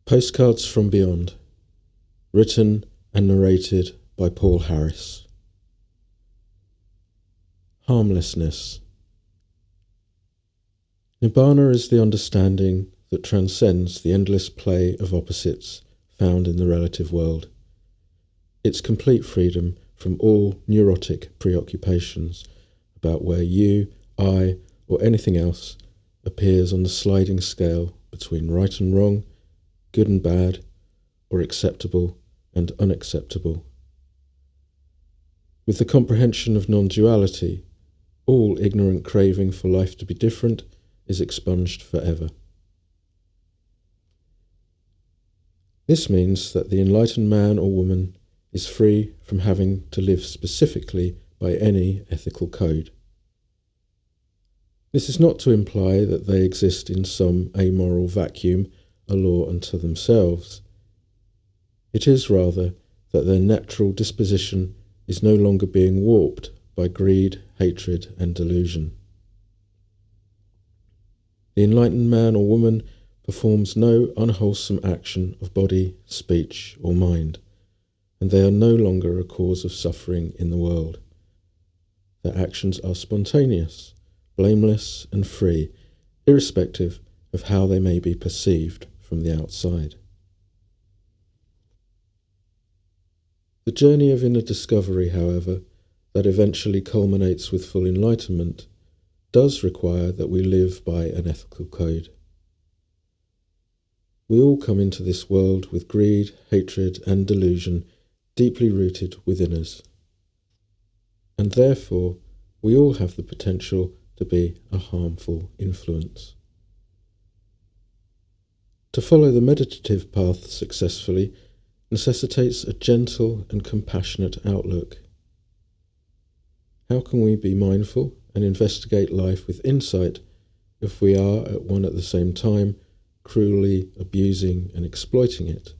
Postcards from Beyond, written and narrated by Paul Harris. Harmlessness. Nibbana is the understanding that transcends the endless play of opposites found in the relative world. It's complete freedom from all neurotic preoccupations about where you, I, or anything else appears on the sliding scale between right and wrong, good and bad, or acceptable and unacceptable. With the comprehension of non-duality, all ignorant craving for life to be different is expunged forever. This means that the enlightened man or woman is free from having to live specifically by any ethical code. This is not to imply that they exist in some amoral vacuum, a law unto themselves. It is rather that their natural disposition is no longer being warped by greed, hatred, and delusion. The enlightened man or woman performs no unwholesome action of body, speech, or mind, and they are no longer a cause of suffering in the world. Their actions are spontaneous, blameless, and free, irrespective of how they may be perceived from the outside. The journey of inner discovery, however, that eventually culminates with full enlightenment, does require that we live by an ethical code. We all come into this world with greed, hatred, and delusion deeply rooted within us, and therefore we all have the potential to be a harmful influence. To follow the meditative path successfully necessitates a gentle and compassionate outlook. How can we be mindful and investigate life with insight if we are at the same time cruelly abusing and exploiting it?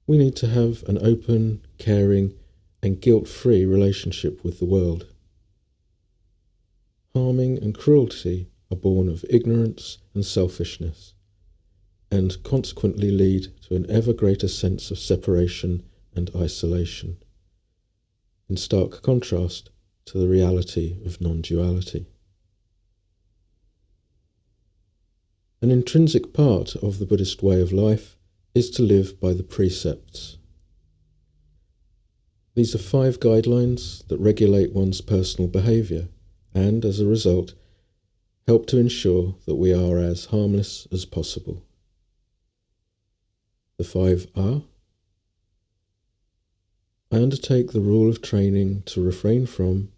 We need to have an open, caring, and guilt-free relationship with the world. Harming and cruelty are born of ignorance and selfishness, and consequently lead to an ever greater sense of separation and isolation, in stark contrast to the reality of non-duality. An intrinsic part of the Buddhist way of life is to live by the precepts. These are 5 guidelines that regulate one's personal behaviour and, as a result, help to ensure that we are as harmless as possible. The 5 are: I undertake the rule of training to refrain from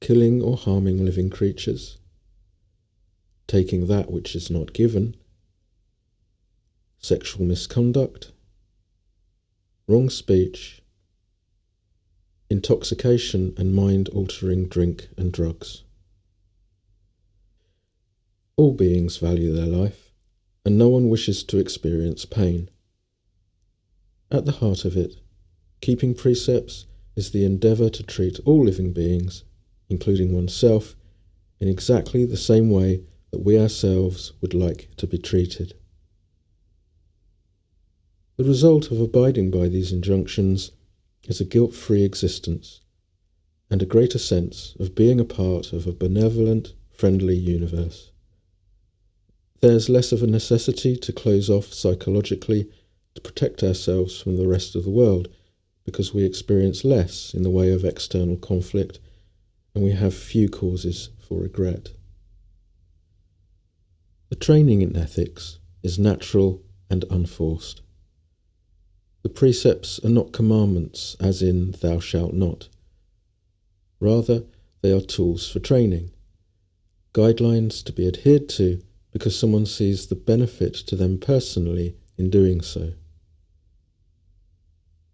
killing or harming living creatures, taking that which is not given, sexual misconduct, wrong speech, intoxication and mind-altering drink and drugs. All beings value their life, and no one wishes to experience pain. At the heart of it, keeping precepts is the endeavour to treat all living beings, including oneself, in exactly the same way that we ourselves would like to be treated. The result of abiding by these injunctions is a guilt-free existence and a greater sense of being a part of a benevolent, friendly universe. There's less of a necessity to close off psychologically to protect ourselves from the rest of the world, because we experience less in the way of external conflict and we have few causes for regret. The training in ethics is natural and unforced. The precepts are not commandments as in thou shalt not. Rather, they are tools for training, guidelines to be adhered to because someone sees the benefit to them personally in doing so.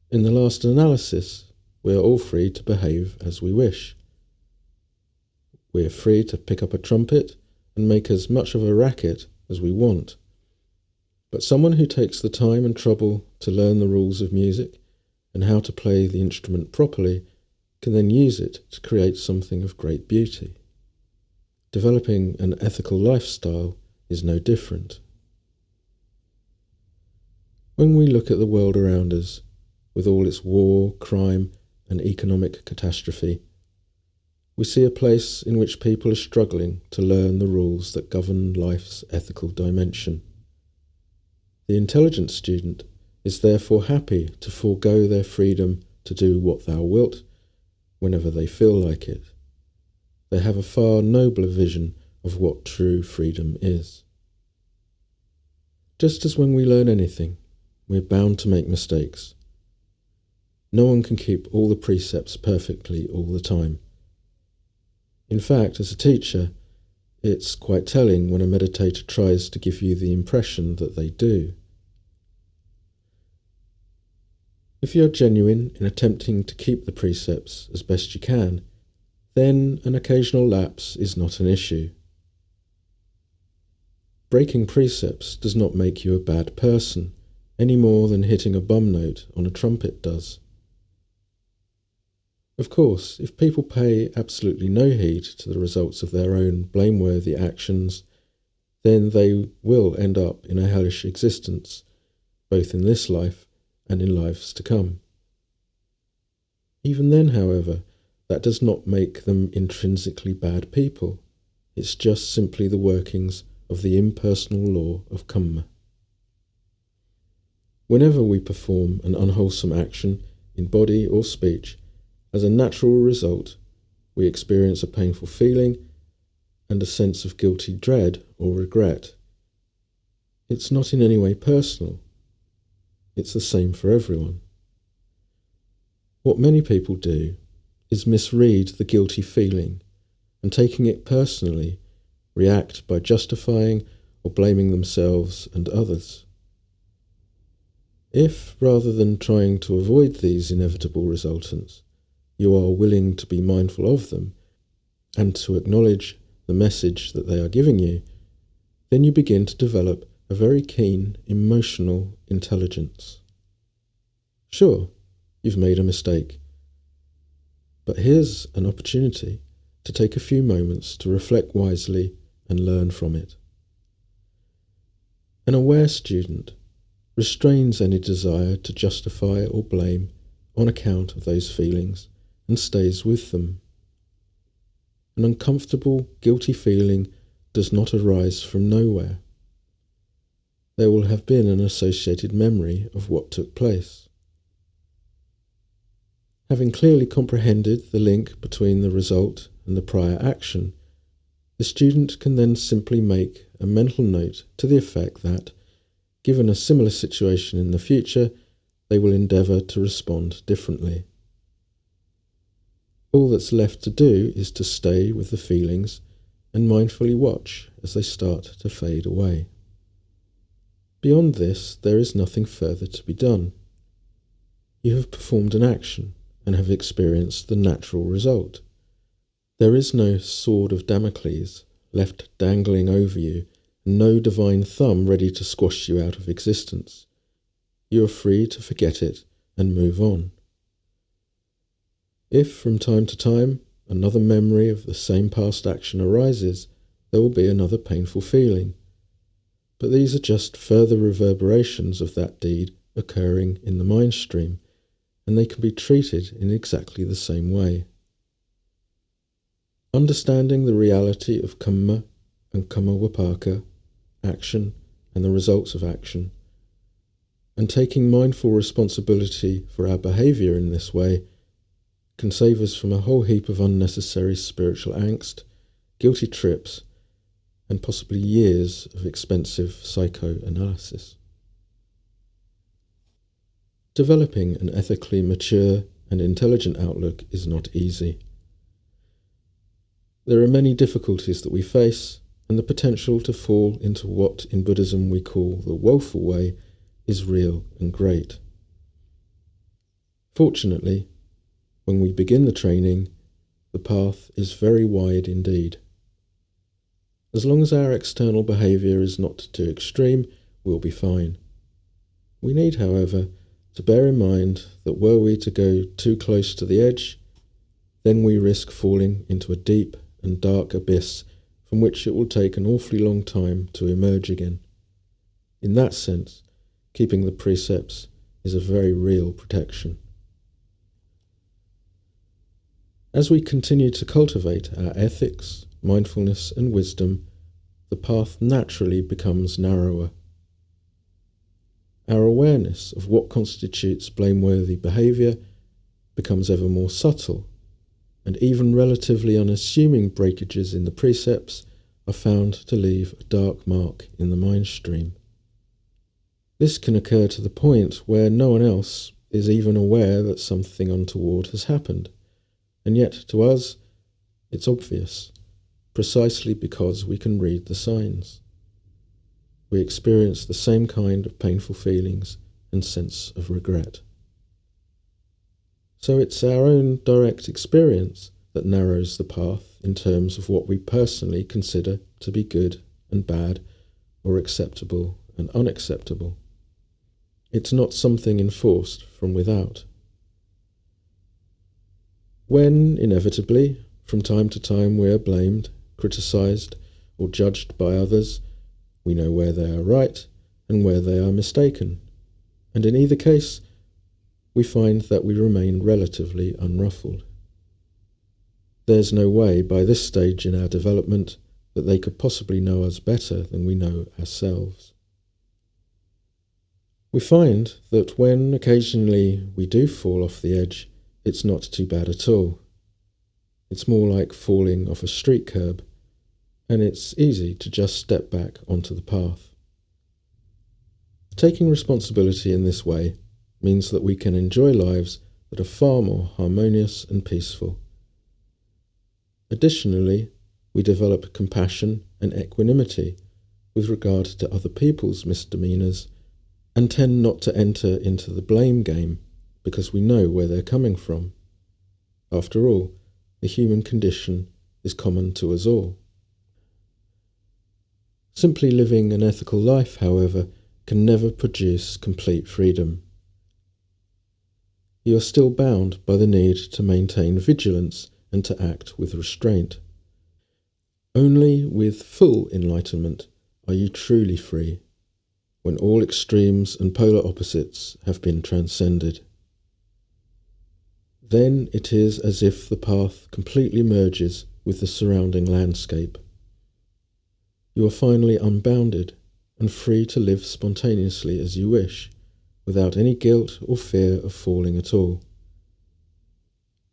In the last analysis, we are all free to behave as we wish. We are free to pick up a trumpet and make as much of a racket as we want. But someone who takes the time and trouble to learn the rules of music and how to play the instrument properly can then use it to create something of great beauty. Developing an ethical lifestyle is no different. When we look at the world around us, with all its war, crime, and economic catastrophe, we see a place in which people are struggling to learn the rules that govern life's ethical dimension. The intelligent student is therefore happy to forego their freedom to do what thou wilt whenever they feel like it. They have a far nobler vision of what true freedom is. Just as when we learn anything, we're bound to make mistakes. No one can keep all the precepts perfectly all the time. In fact, as a teacher, it's quite telling when a meditator tries to give you the impression that they do. If you're genuine in attempting to keep the precepts as best you can, then an occasional lapse is not an issue. Breaking precepts does not make you a bad person, any more than hitting a bum note on a trumpet does. Of course, if people pay absolutely no heed to the results of their own blameworthy actions, then they will end up in a hellish existence, both in this life and in lives to come. Even then, however, that does not make them intrinsically bad people. It's just simply the workings of the impersonal law of karma. Whenever we perform an unwholesome action in body or speech, as a natural result, we experience a painful feeling and a sense of guilty dread or regret. It's not in any way personal. It's the same for everyone. What many people do is misread the guilty feeling and, taking it personally, react by justifying or blaming themselves and others. If, rather than trying to avoid these inevitable resultants, you are willing to be mindful of them and to acknowledge the message that they are giving you, then you begin to develop a very keen emotional intelligence. Sure, you've made a mistake, but here's an opportunity to take a few moments to reflect wisely and learn from it. An aware student restrains any desire to justify or blame on account of those feelings and stays with them. An uncomfortable, guilty feeling does not arise from nowhere. There will have been an associated memory of what took place. Having clearly comprehended the link between the result and the prior action, the student can then simply make a mental note to the effect that, given a similar situation in the future, they will endeavour to respond differently. All that's left to do is to stay with the feelings and mindfully watch as they start to fade away. Beyond this, there is nothing further to be done. You have performed an action and have experienced the natural result. There is no sword of Damocles left dangling over you, and no divine thumb ready to squash you out of existence. You are free to forget it and move on. If from time to time another memory of the same past action arises, there will be another painful feeling. But these are just further reverberations of that deed occurring in the mind stream, and they can be treated in exactly the same way. Understanding the reality of karma and karma vipaka, action and the results of action, and taking mindful responsibility for our behaviour in this way can save us from a whole heap of unnecessary spiritual angst, guilty trips, and possibly years of expensive psychoanalysis. Developing an ethically mature and intelligent outlook is not easy. There are many difficulties that we face, and the potential to fall into what in Buddhism we call the woeful way is real and great. Fortunately, when we begin the training, the path is very wide indeed. As long as our external behaviour is not too extreme, we'll be fine. We need, however, to bear in mind that were we to go too close to the edge, then we risk falling into a deep and dark abyss from which it will take an awfully long time to emerge again. In that sense, keeping the precepts is a very real protection. As we continue to cultivate our ethics, mindfulness, and wisdom, the path naturally becomes narrower. Our awareness of what constitutes blameworthy behaviour becomes ever more subtle, and even relatively unassuming breakages in the precepts are found to leave a dark mark in the mind stream. This can occur to the point where no one else is even aware that something untoward has happened, and yet to us it's obvious, precisely because we can read the signs. We experience the same kind of painful feelings and sense of regret. So it's our own direct experience that narrows the path in terms of what we personally consider to be good and bad, or acceptable and unacceptable. It's not something enforced from without. When, inevitably, from time to time we are blamed, criticised, or judged by others, we know where they are right and where they are mistaken, and in either case, we find that we remain relatively unruffled. There's no way, by this stage in our development, that they could possibly know us better than we know ourselves. We find that when occasionally we do fall off the edge, it's not too bad at all. It's more like falling off a street curb, and it's easy to just step back onto the path. Taking responsibility in this way means that we can enjoy lives that are far more harmonious and peaceful. Additionally, we develop compassion and equanimity with regard to other people's misdemeanours and tend not to enter into the blame game because we know where they're coming from. After all, the human condition is common to us all. Simply living an ethical life, however, can never produce complete freedom. You are still bound by the need to maintain vigilance and to act with restraint. Only with full enlightenment are you truly free, when all extremes and polar opposites have been transcended. Then it is as if the path completely merges with the surrounding landscape. You are finally unbounded and free to live spontaneously as you wish, without any guilt or fear of falling at all.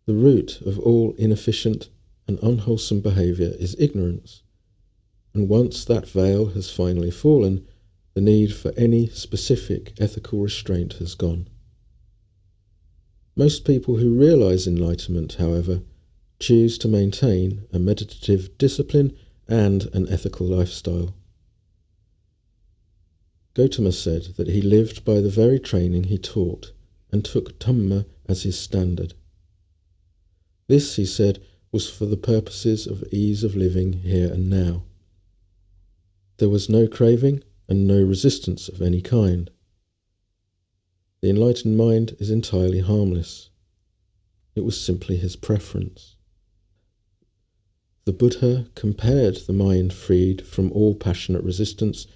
The root of all inefficient and unwholesome behaviour is ignorance, and once that veil has finally fallen, the need for any specific ethical restraint has gone. Most people who realise enlightenment, however, choose to maintain a meditative discipline and an ethical lifestyle. Gautama said that he lived by the very training he taught and took Dhamma as his standard. This, he said, was for the purposes of ease of living here and now. There was no craving and no resistance of any kind. The enlightened mind is entirely harmless. It was simply his preference. The Buddha compared the mind freed from all passionate resistance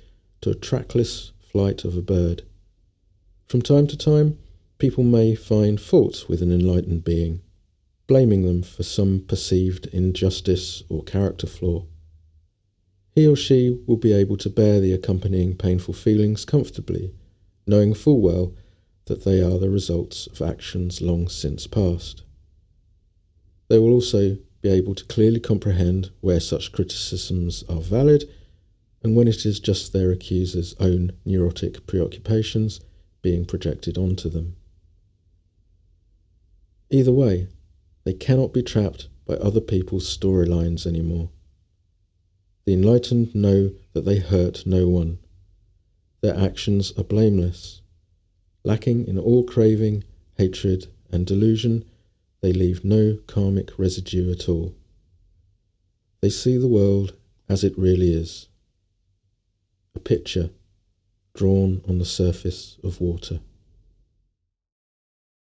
to a trackless flight of a bird. From time to time, people may find fault with an enlightened being, blaming them for some perceived injustice or character flaw. He or she will be able to bear the accompanying painful feelings comfortably, knowing full well that they are the results of actions long since past. They will also be able to clearly comprehend where such criticisms are valid and when it is just their accuser's own neurotic preoccupations being projected onto them. Either way, they cannot be trapped by other people's storylines anymore. The enlightened know that they hurt no one. Their actions are blameless. Lacking in all craving, hatred, and delusion, they leave no karmic residue at all. They see the world as it really is, a picture drawn on the surface of water.